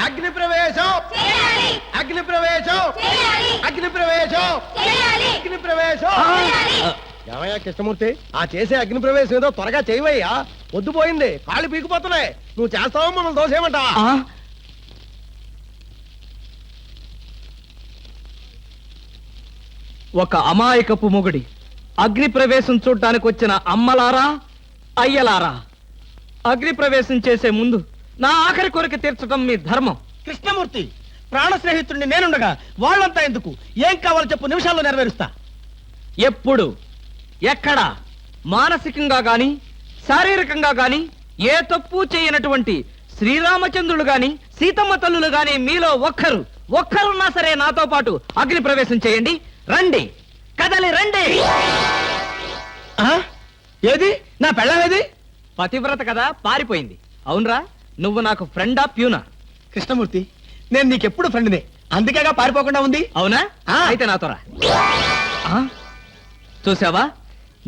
అగ్ని ప్రవేశం అగ్ని ప్రవేశం అగ్ని ప్రవేశం అగ్ని ప్రవేశం. ఏమయ్యా కృష్ణమూర్తి, ఆ చేసే అగ్ని ప్రవేశం ఏదో త్వరగా చేయవయ్యా, పొద్దుపోయింది, కాళ్ళు పీకిపోతున్నాయి. నువ్వు చేస్తావో మనం దోసేయమంటావా? ఒక అమాయకపు మొగుడి అగ్ని ప్రవేశం చూడ్డానికి వచ్చిన అమ్మలారా, అయ్యలారా, అగ్ని ప్రవేశం చేసే ముందు నా ఆఖరి కోరిక తీర్చడం మీ ధర్మం. కృష్ణమూర్తి, ప్రాణ స్నేహితుడిని నేనుండగా వాళ్ళంతా ఎందుకు? ఏం కావాలో చెప్పు, నిమిషాల్లో నెరవేరుస్తా. ఎప్పుడు, ఎక్కడ, మానసికంగా గాని శారీరకంగా గాని ఏ తప్పు చేయనటువంటి శ్రీరామచంద్రులు గాని సీతమ్మ తల్లులు గాని మీలో ఒక్కరున్నా సరే నాతో పాటు అగ్ని ప్రవేశం చేయండి. రండి, కదలి రండి. ఏది నా పెళ్ళామేది? పతివ్రత కదా, పారిపోయింది. అవునరా, నువ్వు నాకు ఫ్రెండా ప్యూనా? కృష్ణమూర్తి, నేను నీకెప్పుడు ఫ్రెండ్నే, అందుకేగా పారిపోకుండా ఉంది. అవునా? అయితే నాతో రా. చూసావా,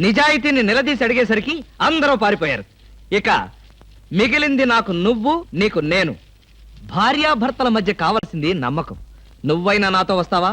నిజాయితీని నిలదీసి అడిగేసరికి అందరూ పారిపోయారు. ఇక మిగిలింది నాకు నువ్వు, నీకు నేను. భార్యాభర్తల మధ్య కావాల్సింది నమ్మకం. నువ్వైనా నాతో వస్తావా?